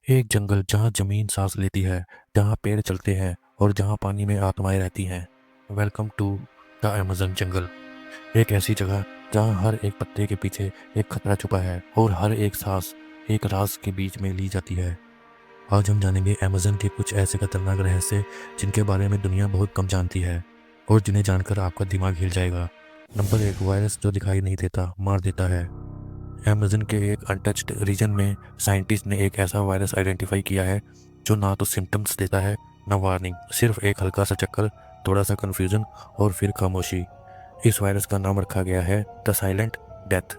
एक जंगल जहाँ जमीन सांस लेती है, जहाँ पेड़ चलते हैं और जहाँ पानी में आत्माएं रहती हैं। वेलकम टू द अमेज़न जंगल। एक ऐसी जगह जहाँ हर एक पत्ते के पीछे एक खतरा छुपा है और हर एक सांस एक राज के बीच में ली जाती है। आज हम जानेंगे अमेज़न के कुछ ऐसे खतरनाक रहस्य जिनके बारे में दुनिया बहुत कम जानती है और जिन्हें जानकर आपका दिमाग हिल जाएगा। नंबर 1, वायरस जो दिखाई नहीं देता, मार देता है। अमेज़न के एक अनटच्ड रीजन में साइंटिस्ट ने एक ऐसा वायरस आइडेंटिफाई किया है जो ना तो सिम्टम्स देता है ना वार्निंग, सिर्फ एक हल्का सा चक्कर, थोड़ा सा कन्फ्यूजन और फिर खामोशी। इस वायरस का नाम रखा गया है द साइलेंट डेथ।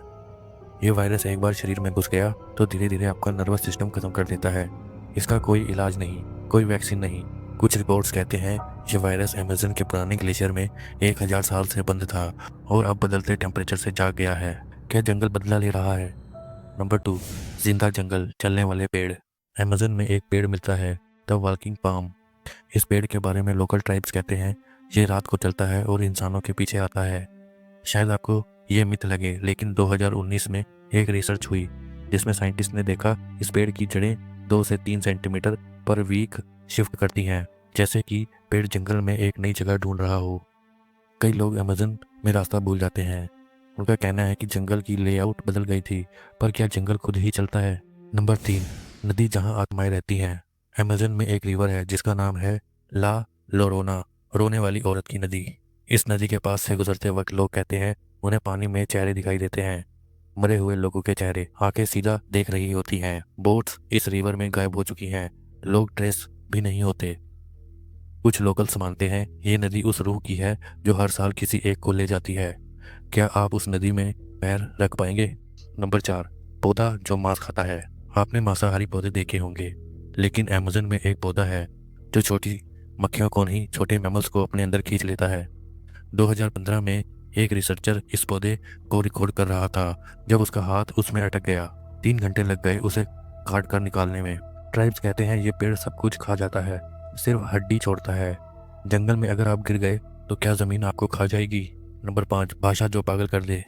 ये वायरस एक बार शरीर में घुस गया तो धीरे धीरे आपका नर्वस सिस्टम खत्म कर देता है। इसका कोई इलाज नहीं, कोई वैक्सीन नहीं। कुछ रिपोर्ट्स कहते हैं ये वायरस अमेज़न के पुराने ग्लेशियर में 1000 साल से बंद था और अब बदलते टेम्परेचर से जाग गया है। क्या जंगल बदला ले रहा है? नंबर 2, जिंदा जंगल, चलने वाले पेड़। अमेज़न में एक पेड़ मिलता है, द वॉकिंग पाम। इस पेड़ के बारे में लोकल ट्राइब्स कहते हैं ये रात को चलता है और इंसानों के पीछे आता है। शायद आपको ये मिथ लगे, लेकिन 2019 में एक रिसर्च हुई जिसमें साइंटिस्ट ने देखा इस पेड़ की जड़ें 2 से 3 सेंटीमीटर पर वीक शिफ्ट करती हैं, जैसे कि पेड़ जंगल में एक नई जगह ढूंढ रहा हो। कई लोग अमेज़न में रास्ता भूल जाते हैं। उनका कहना है कि जंगल की लेआउट बदल गई थी, पर क्या जंगल खुद ही चलता है? नंबर 3, नदी जहां आत्माएं रहती हैं। अमेज़न में एक रिवर है जिसका नाम है ला लोरोना, रोने वाली औरत की नदी। इस नदी के पास से गुजरते वक्त लोग कहते हैं उन्हें पानी में चेहरे दिखाई देते हैं, मरे हुए लोगों के चेहरे। आंखें सीधा देख रही होती हैं। बोट्स इस रिवर में गायब हो चुकी हैं। लोग ट्रेस भी नहीं होते। कुछ लोकल्स मानते हैं ये नदी उस रूह की है जो हर साल किसी एक को ले जाती है। क्या आप उस नदी में पैर रख पाएंगे? नंबर 4, पौधा जो मांस खाता है। आपने मांसाहारी पौधे देखे होंगे, लेकिन अमेज़न में एक पौधा है जो छोटी मक्खियों को नहीं, छोटे मैमल्स को अपने अंदर खींच लेता है। 2015 में एक रिसर्चर इस पौधे को रिकॉर्ड कर रहा था जब उसका हाथ उसमें अटक गया। 3 घंटे लग गए उसे काट कर निकालने में। ट्राइब्स कहते हैं ये पेड़ सब कुछ खा जाता है, सिर्फ हड्डी छोड़ता है। जंगल में अगर आप गिर गए तो क्या ज़मीन आपको खा जाएगी? नंबर 5, भाषा जो पागल कर दे।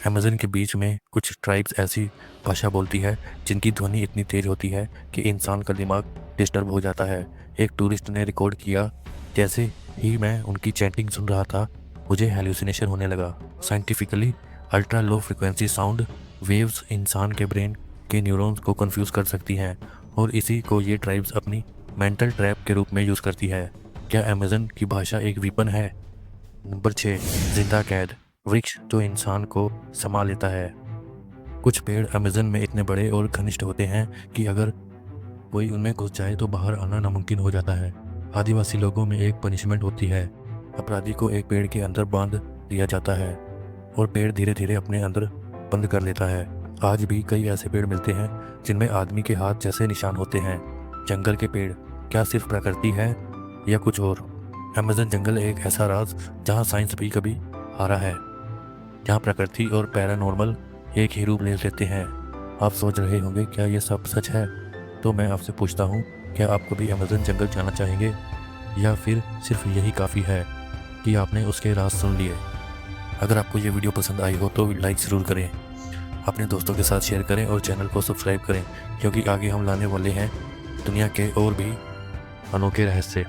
अमेज़न के बीच में कुछ ट्राइब्स ऐसी भाषा बोलती है जिनकी ध्वनि इतनी तेज होती है कि इंसान का दिमाग डिस्टर्ब हो जाता है। एक टूरिस्ट ने रिकॉर्ड किया, जैसे ही मैं उनकी चैंटिंग सुन रहा था मुझे हेलुसिनेशन होने लगा। Scientifically ultra low frequency sound waves इंसान के ब्रेन के न्यूरॉन्स को कंफ्यूज कर सकती हैं और इसी को ये ट्राइब्स अपनी मेंटल ट्रैप के रूप में यूज़ करती है। क्या अमेज़न की भाषा एक वीपन है? नंबर 6, जिंदा कैद, वृक्ष जो इंसान को समा लेता है। कुछ पेड़ अमेज़न में इतने बड़े और घनिष्ठ होते हैं कि अगर कोई उनमें घुस जाए तो बाहर आना नामुमकिन हो जाता है। आदिवासी लोगों में एक पनिशमेंट होती है, अपराधी को एक पेड़ के अंदर बांध दिया जाता है और पेड़ धीरे धीरे अपने अंदर बंद कर लेता है। आज भी कई ऐसे पेड़ मिलते हैं जिनमें आदमी के हाथ जैसे निशान होते हैं। जंगल के पेड़ क्या सिर्फ प्रकृति है या कुछ और? अमेज़न जंगल एक ऐसा राज जहाँ साइंस भी कभी हारा है, जहाँ प्रकृति और पैरानॉर्मल एक ही रूप ले लेते हैं। आप सोच रहे होंगे क्या ये सब सच है? तो मैं आपसे पूछता हूँ, क्या आप कभी अमेज़न जंगल जाना चाहेंगे या फिर सिर्फ यही काफ़ी है कि आपने उसके राज सुन लिए? अगर आपको ये वीडियो पसंद आई हो तो लाइक ज़रूर करें, अपने दोस्तों के साथ शेयर करें और चैनल को सब्सक्राइब करें, क्योंकि आगे हम लाने वाले हैं दुनिया के और भी अनोखे रहस्य।